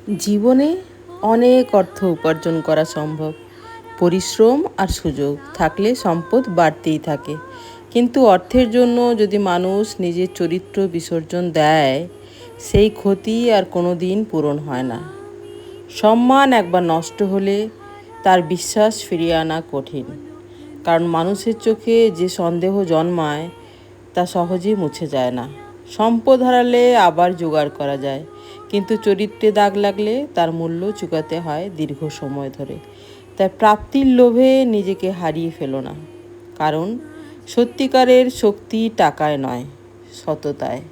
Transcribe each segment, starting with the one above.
জীবনে অনেক অর্থ উপার্জন করা সম্ভব। পরিশ্রম আর সুযোগ থাকলে সম্পদ বাড়তেই থাকে। কিন্তু অর্থের জন্য যদি মানুষ নিজের চরিত্র বিসর্জন দেয়, সেই ক্ষতি আর কোনো দিন পূরণ হয় না। সম্মান একবার নষ্ট হলে তার বিশ্বাস ফিরিয়ে আনা কঠিন। কারণ মানুষের চোখে যে সন্দেহ জন্মায় তা সহজেই মুছে যায় না। সম্পদ হারালে আবার জোগাড় করা যায়, কিন্তু চরিত্রে দাগ লাগলে তার মূল্য চুকাতে হয় দীর্ঘ সময় ধরে। তাই প্রাপ্তির লোভে নিজেকে হারিয়ে ফেলো না, কারণ সত্যিকারের শক্তি টাকায় নয়, সততায়।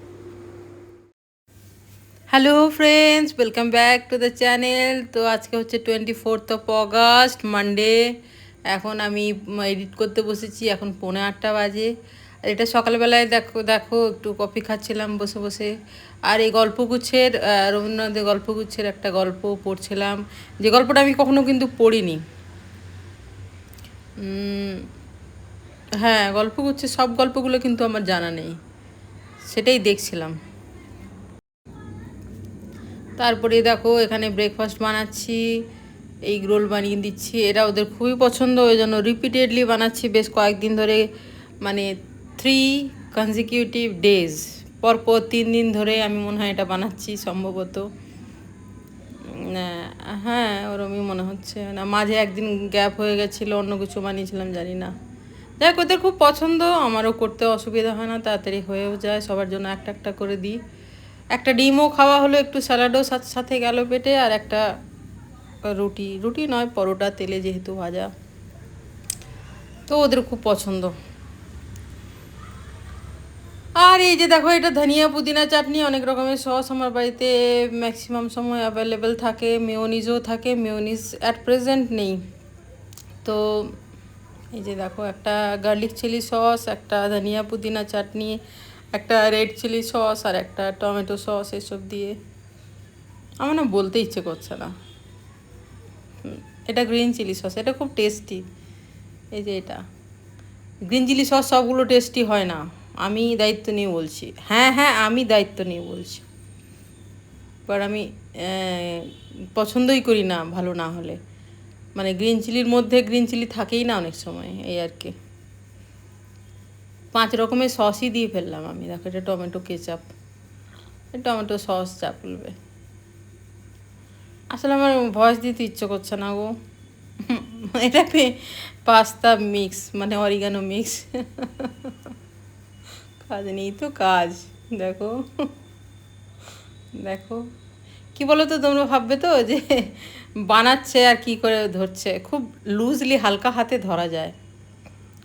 Hello friends, welcome back to the channel. তো আজকে হচ্ছে 24 মানডে। এখন আমি এডিট করতে বসেছি, এখন 7:45 বাজে। আর এটা সকালবেলায় দেখো দেখো একটু কফি খাচ্ছিলাম বসে বসে। আর এই গল্পগুচ্ছের রবীন্দ্রনাথের গল্পগুচ্ছের একটা গল্প পড়ছিলাম, যে গল্পটা আমি কখনো কিন্তু পড়িনি। হ্যাঁ, গল্পগুচ্ছের সব গল্পগুলো কিন্তু আমার জানা নেই, সেটাই দেখছিলাম। তারপরে দেখো এখানে ব্রেকফাস্ট বানাচ্ছি, এগ রোল বানিয়ে দিচ্ছি। এটা ওদের খুবই পছন্দ, ওই জন্য রিপিটেডলি বানাচ্ছি বেশ কয়েকদিন ধরে। মানে 3 consecutive days, পরপর 3 দিন ধরে আমি মনে হয় এটা বানাচ্ছি সম্ভবত। হ্যাঁ, ওরমই মনে হচ্ছে। না, মাঝে একদিন গ্যাপ হয়ে গেছিলো, অন্য কিছু বানিয়েছিলাম, জানি না। দেখ, ওদের খুব পছন্দ, আমারও করতে অসুবিধা হয় না, তাড়াতাড়ি হয়েও যায়। সবার জন্য একটা একটা করে দিই। একটা ডিমও খাওয়া হলো, একটু স্যালাডও সাথে গেল পেটে, আর একটা রুটি, রুটি নয় পরোটা, তেলে যেহেতু ভাজা। তো ওদের খুব পছন্দ। আর এই যে দেখো, এটা ধনিয়া পুদিনা চাটনি, অনেক রকমের সস আমার বাড়িতে ম্যাক্সিমাম সময় অ্যাভেলেবেল থাকে। মেয়োনিজও থাকে, মেয়োনিজ অ্যাট প্রেজেন্ট নেই। তো এই যে দেখো, একটা গার্লিক চিলি সস, একটা ধনিয়া পুদিনা চাটনি, একটা রেড চিলি সস, আর একটা টমেটো সস, এসব দিয়ে আমার না বলতে ইচ্ছে করছে না। এটা গ্রিন চিলি সস, এটা খুব টেস্টি। এই যে এটা গ্রিন চিলি সস, সবগুলো টেস্টি হয় না, আমি দায়িত্ব নিয়ে বলছি। হ্যাঁ হ্যাঁ, আমি দায়িত্ব নিয়ে বলছি। বাট আমি পছন্দই করি না ভালো না হলে। মানে গ্রিন চিলির মধ্যে গ্রিন চিলি থাকেই না অনেক সময়, এই আর কি। 5 রকমের সসই দিয়ে ফেললাম আমি। দেখো, এটা টমেটো কেচাপ, টমেটো সস যা বলবে। আসলে আমার ভয়েস দিতে ইচ্ছে করছে না গো। এটা পাস্তা মিক্স, মানে অরিগানো মিক্স। কাজ নেই তো কাজ। দেখো দেখো, কি বলো তো, তোমরা ভাববে তো যে বানাচ্ছে আর কি করে ধরছে। খুব লুজলি, হালকা হাতে ধরা যায়,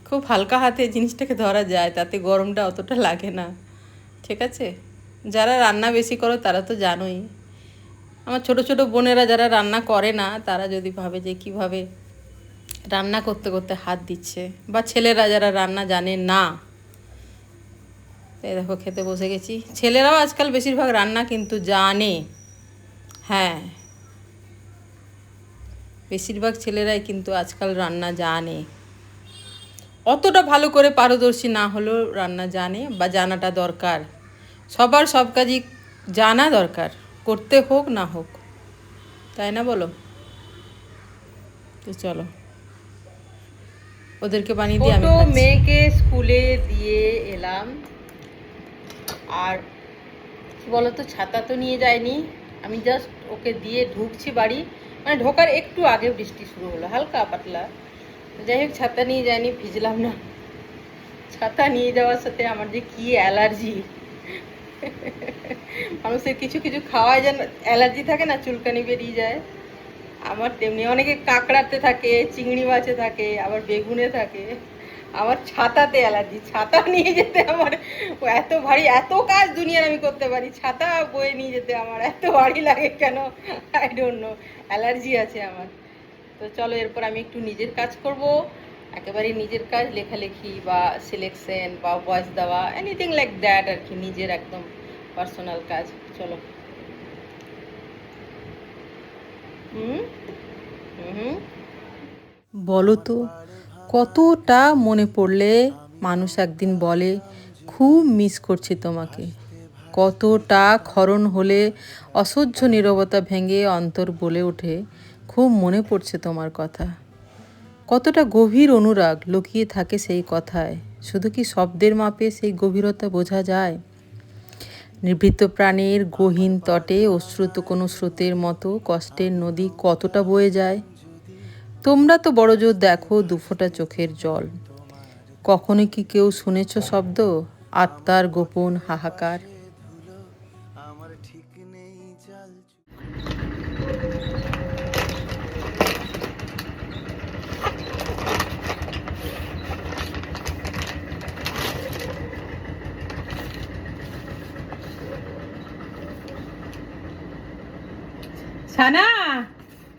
খুব হালকা হাতে জিনিসটাকে ধরা যায়, তাতে গরমটা অতটা লাগে না। ঠিক আছে, যারা রান্না বেশি করো তারা তো জানোই। আমার ছোট ছোট বোনেরা যারা রান্না করে না, তারা যদি ভাবে যে কিভাবে রান্না করতে করতে হাত দিচ্ছে, বা ছেলেরা যারা রান্না জানে না। এই দেখো, খেতে বসে গেছি। ছেলেরাও আজকাল বেশিরভাগ রান্না কিন্তু জানে। হ্যাঁ, বেশিরভাগ ছেলেরাই কিন্তু আজকাল রান্না জানে। অতটা ভালো করে পারদর্শী না হলেও রান্না জানে, বা জানাটা দরকার। সবার সব কাজই জানা দরকার, করতে হোক না হোক, তাই না বলো? তো চলো, ওদেরকে বানিয়ে দিয়ে আমি খাচ্ছি। মেয়েকে স্কুলে দিয়ে এলাম। আর কি বলতো, ছাতা তো নিয়ে যায়নি। আমি জাস্ট ওকে দিয়ে ঢুকছি বাড়ি, মানে ঢোকার একটু আগে বৃষ্টি শুরু হলো, হালকা পাতলা। যাই হোক, ছাতা নিয়ে যায়নি, ভিজলাম না। ছাতা নিয়ে যাওয়ার সাথে আমার যে কি অ্যালার্জি। মানুষের কিছু কিছু খাওয়ায় যেন অ্যালার্জি থাকে না, চুলকানি বেরিয়ে যায়। আমার তেমনি, অনেকে কাঁকড়াতে থাকে, চিংড়ি মাছে থাকে, আবার বেগুনে থাকে। আমার ছাতাতে অ্যালার্জি। ছাতা নিয়ে যেতে আমার এত ভারী, এত কাজ দুনিয়ার আমি করতে পারি, ছাতা বয়ে নিয়ে যেতে আমার এত ভারী লাগে কেন, আই ডোন্ট নো। অ্যালার্জি আছে আমার। তো চলো, এরপর আমি একটু নিজের কাজ করব। একেবারে নিজের কাজ, লেখালেখি বা সিলেকশন বা ভয়েস দেওয়া, এনিথিং লাইক দ্যাট আর কি, নিজের একদম পার্সোনাল কাজ। চলো। হুম হুম বলো তো, কতটা মনে পড়লে মানুষ একদিন বলে খুব মিস করছি তোমাকে, কতটা ক্ষরণ হলে অসহ্য নীরবতা ভেঙে অন্তর বলে ওঠে, খুব মনে পড়ছে তোমার কথা। কতটা গভীর অনুরাগ লুকিয়ে থাকে সেই কথায়, শুধু কি শব্দের মাপে সেই গভীরতা বোঝা যায়? নিভৃত প্রাণীর গহীন তটে অশ্রুত কোনো স্রোতের মতো কষ্টের নদী কতটা বয়ে যায়। তোমরা তো বড় জোর দেখো দুফোঁটা চোখের জল। কখনো কি কেউ শুনেছ শব্দ, আত্মার গোপন হাহাকার? ছানা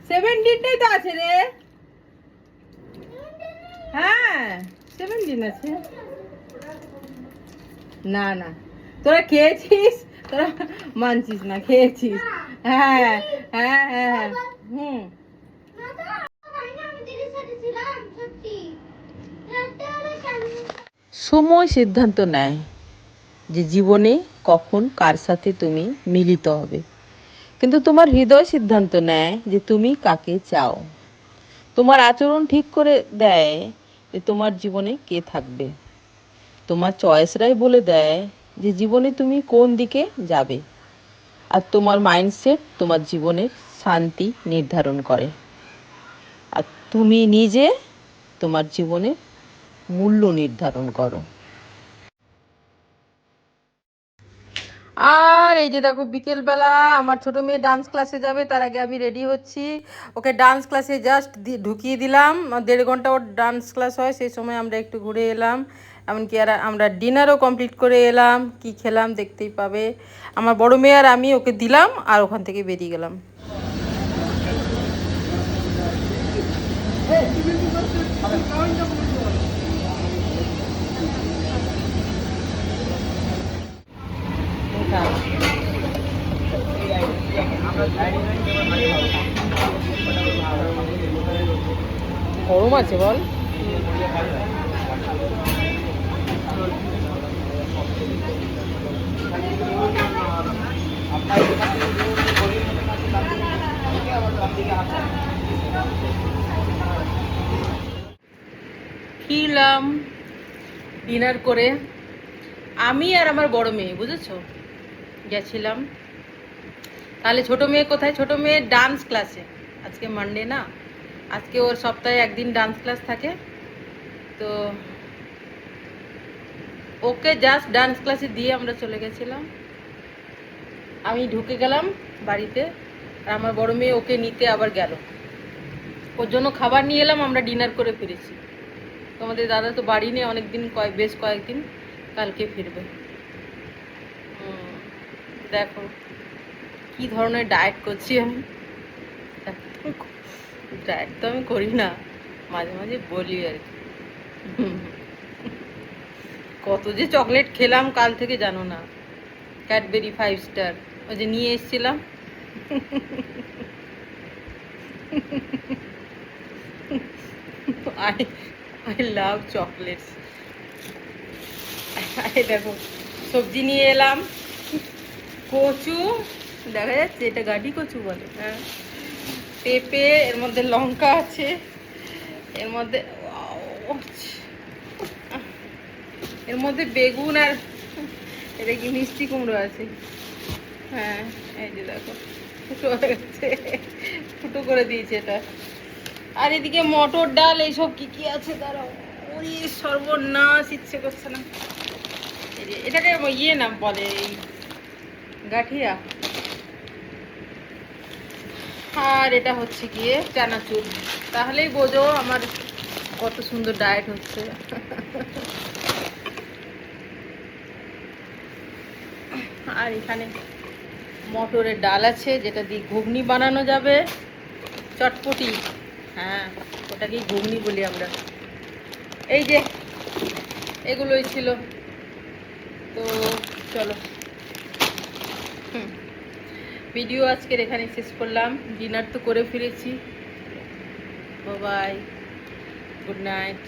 17টাই তো আছে রে। হ্যাঁ 17 আছে। না না, তোরা খেয়েছিস, তোরা মানছিস না, খেয়েছিস। হ্যাঁ হ্যাঁ হ্যাঁ হুম। সময় সিদ্ধান্ত নেয় যে জীবনে কখন কার সাথে তুমি মিলিত হবে, কিন্তু তোমার হৃদয় সিদ্ধান্ত নেয় যে তুমি কাকে চাও। তোমার আচরণ ঠিক করে দেয় যে তোমার জীবনে কে থাকবে। তোমার চয়েসরাই বলে দেয় যে জীবনে তুমি কোন দিকে যাবে। আর তোমার মাইন্ডসেট তোমার জীবনের শান্তি নির্ধারণ করে। আর তুমি নিজে তোমার জীবনের মূল্য নির্ধারণ করো। আর এই যে দেখো বিকেলবেলা আমার ছোট মেয়ে ডান্স ক্লাসে যাবে, তার আগে আমি রেডি হচ্ছি। ওকে ডান্স ক্লাসে জাস্ট ঢুকিয়ে দিলাম, 1.5 ঘন্টা ওর ডান্স ক্লাস হয়, সেই সময় আমরা একটু ঘুরে এলাম। এমনকি আর আমরা ডিনারও কমপ্লিট করে এলাম। কি খেলাম দেখতেই পাবে। আমার বড় মেয়ে আর আমি ওকে দিলাম আর ওখান থেকে বেরিয়ে গেলাম। গরম আছে বল। ফিরলাম ডিনার করে, আমি আর আমার বড় মেয়ে, বুঝেছো, গেছিলাম। তাহলে ছোট মেয়ে কোথায়? ছোট মেয়ে ডান্স ক্লাসে। আজকে মানডে না, আজকে ওর সপ্তাহে একদিন ডান্স ক্লাস থাকে। তো ওকে জাস্ট ডান্স ক্লাসে দিয়ে আমরা চলে গেছিলাম। আমি ঢুকে গেলাম বাড়িতে, আর আমার বড় মেয়ে ওকে নিতে আবার গেল। ওর জন্য খাবার নিয়ে এলাম, আমরা ডিনার করে ফিরেছি। তোমাদের দাদা তো বাড়ি নেই অনেকদিন, বেশ কয়েকদিন, কালকে ফিরবে। দেখো কি ধরনের ডায়েট করছি আমি। ডায়েট তো আমি করি না, মাঝে মাঝে বলি আর কি। কত যে চকলেট খেলাম কাল থেকে জানো না। ক্যাডবেরি 5 স্টার ওই যে নিয়ে এসেছিলাম। I love chocolates. দেখো সবজি নিয়ে এলাম, কচু দেখা যাচ্ছে, এটা গাঠি কচু বলে। হ্যাঁ, পেঁপে, এর মধ্যে লঙ্কা আছে, এর মধ্যে বেগুন, আর এটা কি মিষ্টি কুমড়ো আছে। হ্যাঁ এই যে দেখো ফুটো হয়ে গেছে, ফুটো করে দিয়েছে এটা। আর এদিকে মটর ডাল, এইসব কি কি আছে দাঁড়াও। ওরে সর্বনাশ, ইচ্ছে করছে না। এই যে এটাকে ইয়ে নাম বলে, এই গাঠিয়া। আর এটা হচ্ছে গিয়ে চানাচুর। তাহলেই বোঝো আমার কত সুন্দর ডায়েট হচ্ছে। আর এখানে মটরের ডাল আছে, যেটা দিয়ে ঘুগনি বানানো যাবে, চটপটি। হ্যাঁ, ওটাকেই ঘুগনি বলি আমরা। এই যে এগুলোই ছিল। তো চলো ভিডিও আজকের এখানে শেষ করলাম। ডিনার তো করে ফিরেছি। Bye, good night.